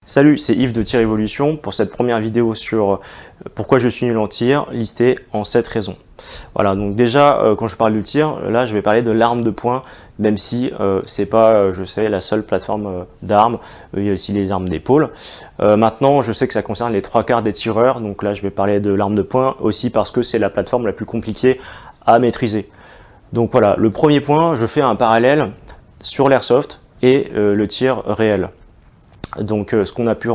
Salut, c'est Yves de Tir Evolution pour cette première vidéo sur pourquoi je suis nul en tir, listée en 7 raisons. Voilà, donc déjà, quand je parle du tir, là je vais parler de l'arme de poing, même si c'est pas, je sais, la seule plateforme d'armes, il y a aussi les armes d'épaule. Maintenant, je sais que ça concerne les 3/4 des tireurs, donc là je vais parler de l'arme de poing aussi parce que c'est la plateforme la plus compliquée à maîtriser. Donc voilà, le premier point, je fais un parallèle sur l'airsoft et le tir réel. Donc ce qu'on peut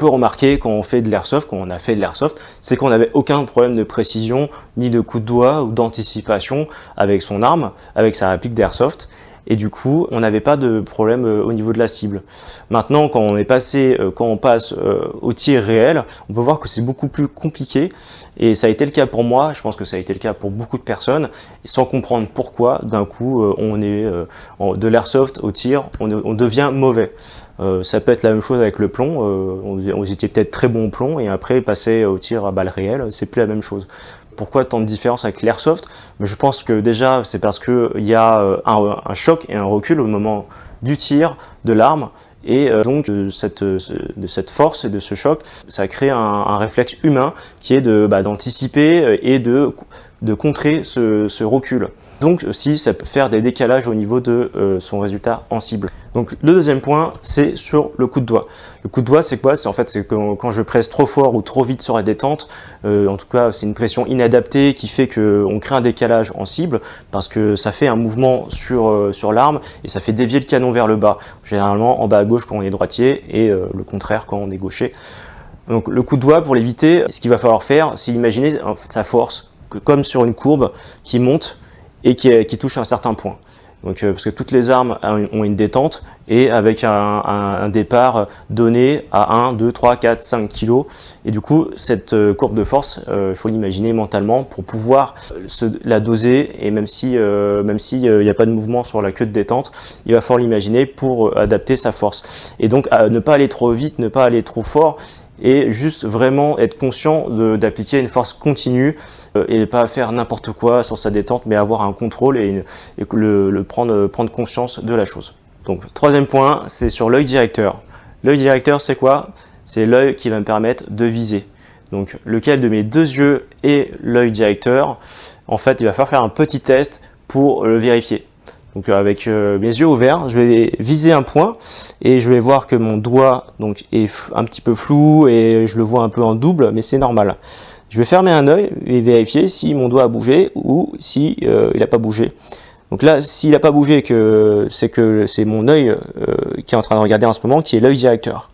remarquer quand on fait de l'airsoft, quand on a fait de l'airsoft, c'est qu'on n'avait aucun problème de précision, ni de coup de doigt ou d'anticipation avec son arme, avec sa réplique d'airsoft. Et du coup, on n'avait pas de problème au niveau de la cible. Maintenant, quand on passe au tir réel, on peut voir que c'est beaucoup plus compliqué. Et ça a été le cas pour moi, je pense que ça a été le cas pour beaucoup de personnes, sans comprendre pourquoi, d'un coup, on est de l'airsoft au tir, on devient mauvais. Ça peut être la même chose avec le plomb, on était peut-être très bon au plomb, et après, passer au tir à balles réelles, c'est plus la même chose. Pourquoi tant de différence avec l'airsoft? Je pense que déjà c'est parce qu'il y a un choc et un recul au moment du tir de l'arme, et donc de cette force et de ce choc, ça crée un réflexe humain qui est d'anticiper et de contrer ce recul. Donc aussi ça peut faire des décalages au niveau de son résultat en cible. Donc le deuxième point, c'est sur le coup de doigt. Le coup de doigt, c'est quoi? C'est que quand je presse trop fort ou trop vite sur la détente, en tout cas c'est une pression inadaptée qui fait qu'on crée un décalage en cible, parce que ça fait un mouvement sur l'arme et ça fait dévier le canon vers le bas, généralement en bas à gauche quand on est droitier et le contraire quand on est gaucher. Donc le coup de doigt, pour l'éviter, ce qu'il va falloir faire, c'est imaginer en fait sa force comme sur une courbe qui monte et qui touche un certain point. Donc, parce que toutes les armes ont une détente et avec un départ donné à 1, 2, 3, 4, 5 kg. Et du coup, cette courbe de force, il faut l'imaginer mentalement pour pouvoir la doser. Et même s'il n'y a pas de mouvement sur la queue de détente, il va falloir l'imaginer pour adapter sa force. Et donc, ne pas aller trop vite, ne pas aller trop fort, et juste vraiment être conscient d'appliquer une force continue et ne pas faire n'importe quoi sur sa détente, mais avoir un contrôle et prendre conscience de la chose. Donc troisième point, c'est sur l'œil directeur. L'œil directeur, c'est quoi? C'est l'œil qui va me permettre de viser. Donc lequel de mes deux yeux est l'œil directeur? En fait, il va falloir faire un petit test pour le vérifier. Donc avec mes yeux ouverts, je vais viser un point et je vais voir que mon doigt est un petit peu flou et je le vois un peu en double, mais c'est normal. Je vais fermer un œil et vérifier si mon doigt a bougé ou si il n'a pas bougé. Donc là, s'il n'a pas bougé, c'est que c'est mon œil qui est en train de regarder en ce moment, qui est l'œil directeur.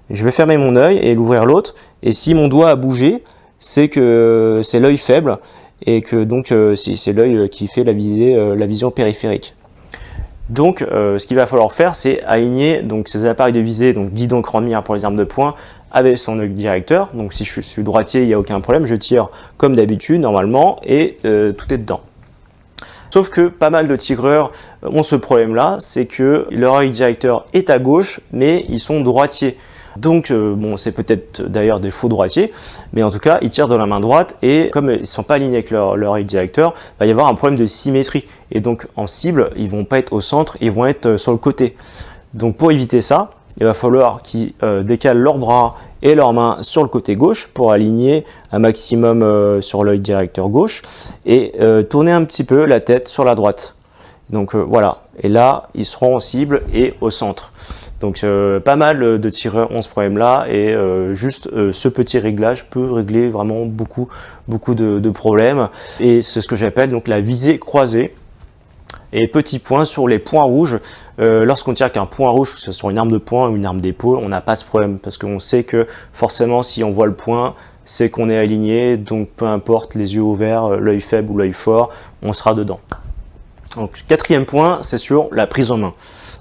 Je vais fermer mon œil et l'ouvrir l'autre, et si mon doigt a bougé, c'est que c'est l'œil faible, et que donc c'est l'œil qui fait la vision périphérique. Donc ce qu'il va falloir faire, c'est aligner ces appareils de visée, donc guidon, cran de mire pour les armes de poing, avec son œil directeur. Donc si je suis droitier, il n'y a aucun problème, je tire comme d'habitude normalement et tout est dedans. Sauf que pas mal de tireurs ont ce problème là, c'est que leur œil directeur est à gauche, mais ils sont droitiers. Donc bon, c'est peut-être d'ailleurs des faux droitiers, mais en tout cas ils tirent de la main droite, et comme ils ne sont pas alignés avec leur œil directeur, il va y avoir un problème de symétrie, et donc en cible ils vont pas être au centre, ils vont être sur le côté. Donc pour éviter ça, il va falloir qu'ils décalent leurs bras et leurs mains sur le côté gauche pour aligner un maximum sur l'œil directeur gauche, et tourner un petit peu la tête sur la droite. Donc voilà, et là ils seront en cible et au centre. Donc pas mal de tireurs ont ce problème là, et juste ce petit réglage peut régler vraiment beaucoup de problèmes, et c'est ce que j'appelle donc la visée croisée. Et petit point sur les points rouges, lorsqu'on tire qu'un point rouge, que ce soit une arme de poing ou une arme d'épaule, on n'a pas ce problème, parce qu'on sait que forcément si on voit le point, c'est qu'on est aligné, donc peu importe les yeux ouverts, l'œil faible ou l'œil fort, on sera dedans. Donc quatrième point, c'est sur la prise en main.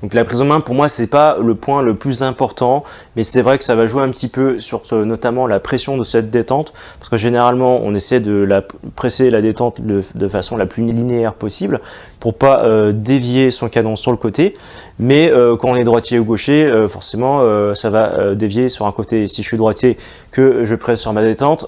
Donc la prise en main, pour moi, c'est pas le point le plus important, mais c'est vrai que ça va jouer un petit peu sur notamment la pression de cette détente, parce que généralement on essaie de presser la détente de façon la plus linéaire possible, pour pas dévier son canon sur le côté. Mais quand on est droitier ou gaucher, forcément ça va dévier sur un côté. Si je suis droitier, que je presse sur ma détente,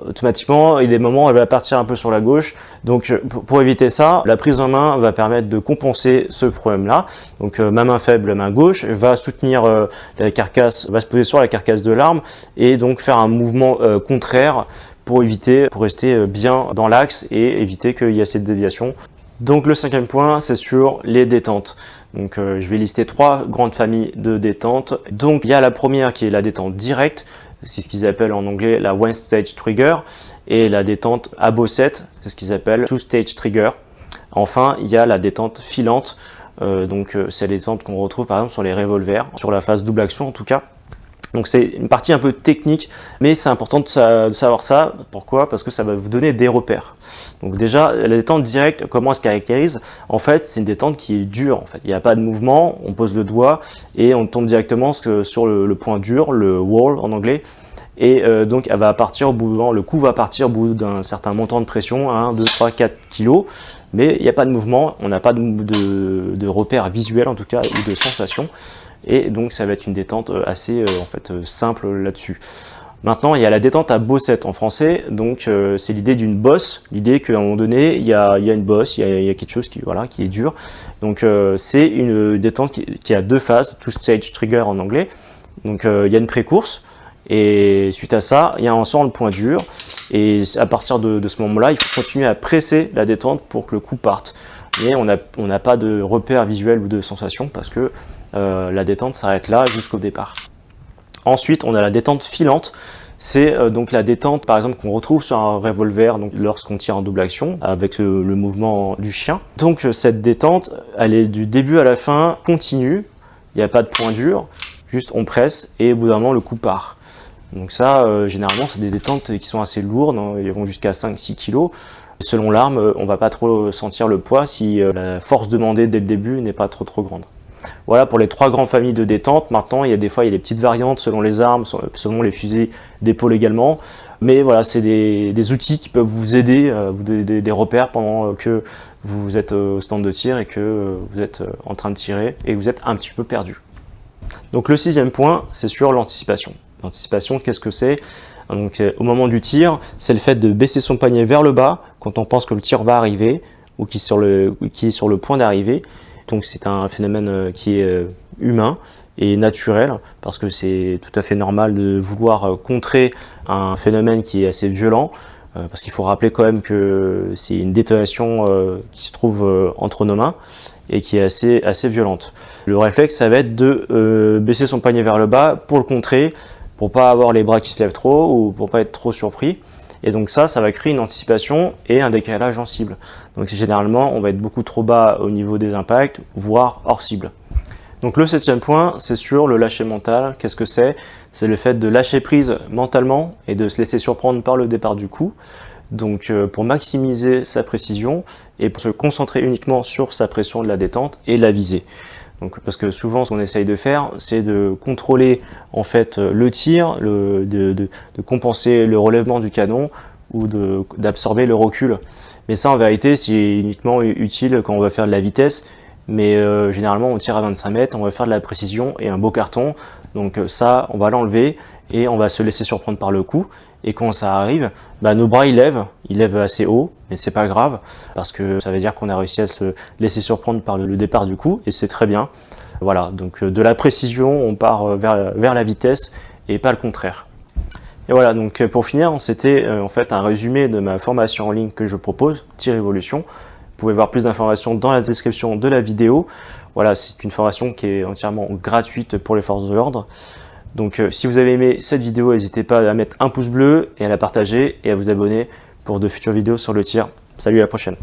automatiquement il y a des moments où elle va partir un peu sur la gauche. Donc pour éviter ça, la prise en main va permettre de compenser ce problème là. Donc ma main faible, main gauche, va soutenir la carcasse, va se poser sur la carcasse de l'arme et donc faire un mouvement contraire pour rester bien dans l'axe et éviter qu'il y ait cette déviation. Donc le 5e point, c'est sur les détentes. Donc je vais lister 3 grandes familles de détentes. Donc il y a la première qui est la détente directe, c'est ce qu'ils appellent en anglais la One Stage Trigger, et la détente à bossette, c'est ce qu'ils appellent Two Stage Trigger. Enfin, il y a la détente filante, c'est la détente qu'on retrouve par exemple sur les revolvers, sur la phase double action en tout cas. Donc c'est une partie un peu technique, mais c'est important de savoir ça. Pourquoi? Parce que ça va vous donner des repères. Donc déjà, la détente directe, comment elle se caractérise? En fait, c'est une détente qui est dure. En fait, il n'y a pas de mouvement, on pose le doigt et on tombe directement sur le point dur, le wall en anglais. Et donc elle va partir le coup va partir au bout d'un certain montant de pression, 1, 2, 3, 4 kg. Mais il n'y a pas de mouvement, on n'a pas de repères visuels en tout cas, ou de sensations. Et donc ça va être une détente assez simple là-dessus. Maintenant, il y a la détente à bossette en français, donc c'est l'idée d'une bosse, l'idée qu'à un moment donné, il y a une bosse, il y a quelque chose qui est dur. Donc c'est une détente qui a 2 phases, two stage trigger en anglais. Donc il y a une pré-course, et suite à ça, il y a ensemble le point dur, et à partir de ce moment-là, il faut continuer à presser la détente pour que le coup parte. Mais on n'a pas de repère visuel ou de sensation parce que la détente s'arrête là jusqu'au départ. Ensuite, on a la détente filante. C'est donc la détente, par exemple, qu'on retrouve sur un revolver lorsqu'on tire en double action avec le mouvement du chien. Donc cette détente, elle est du début à la fin continue. Il n'y a pas de point dur, juste on presse et au bout d'un moment le coup part. Donc ça, généralement, c'est des détentes qui sont assez lourdes, hein, ils vont jusqu'à 5-6 kg. Selon l'arme, on va pas trop sentir le poids si la force demandée dès le début n'est pas trop grande. Voilà pour les 3 grandes familles de détente. Maintenant, il y a des petites variantes selon les armes, selon les fusils d'épaule également. Mais voilà, c'est des outils qui peuvent vous aider, vous donner des repères pendant que vous êtes au stand de tir et que vous êtes en train de tirer et que vous êtes un petit peu perdu. Donc le 6e point, c'est sur l'anticipation. L'anticipation, qu'est-ce que c'est? Donc au moment du tir, c'est le fait de baisser son poignet vers le bas quand on pense que le tir va arriver ou qui est sur le point d'arriver. Donc c'est un phénomène qui est humain et naturel parce que c'est tout à fait normal de vouloir contrer un phénomène qui est assez violent parce qu'il faut rappeler quand même que c'est une détonation qui se trouve entre nos mains et qui est assez violente. Le réflexe, ça va être de baisser son poignet vers le bas pour le contrer, pour pas avoir les bras qui se lèvent trop ou pour pas être trop surpris. Et donc ça va créer une anticipation et un décalage en cible. Donc généralement, on va être beaucoup trop bas au niveau des impacts, voire hors cible. Donc le 7e point, c'est sur le lâcher mental. Qu'est-ce que c'est? C'est le fait de lâcher prise mentalement et de se laisser surprendre par le départ du coup. Donc pour maximiser sa précision et pour se concentrer uniquement sur sa pression de la détente et la visée. Donc, parce que souvent, ce qu'on essaye de faire, c'est de contrôler en fait le tir, de compenser le relèvement du canon ou d'absorber le recul. Mais ça, en vérité, c'est uniquement utile quand on va faire de la vitesse. Mais généralement, on tire à 25 mètres, on va faire de la précision et un beau carton. Donc ça, on va l'enlever et on va se laisser surprendre par le coup. Et quand ça arrive, nos bras ils lèvent assez haut, mais c'est pas grave parce que ça veut dire qu'on a réussi à se laisser surprendre par le départ du coup et c'est très bien. Voilà, donc de la précision, on part vers la vitesse et pas le contraire. Et voilà, donc pour finir, c'était en fait un résumé de ma formation en ligne que je propose, Tir Evolution. Vous pouvez voir plus d'informations dans la description de la vidéo. Voilà, c'est une formation qui est entièrement gratuite pour les forces de l'ordre. Donc si vous avez aimé cette vidéo, n'hésitez pas à mettre un pouce bleu et à la partager et à vous abonner pour de futures vidéos sur le tir. Salut, à la prochaine.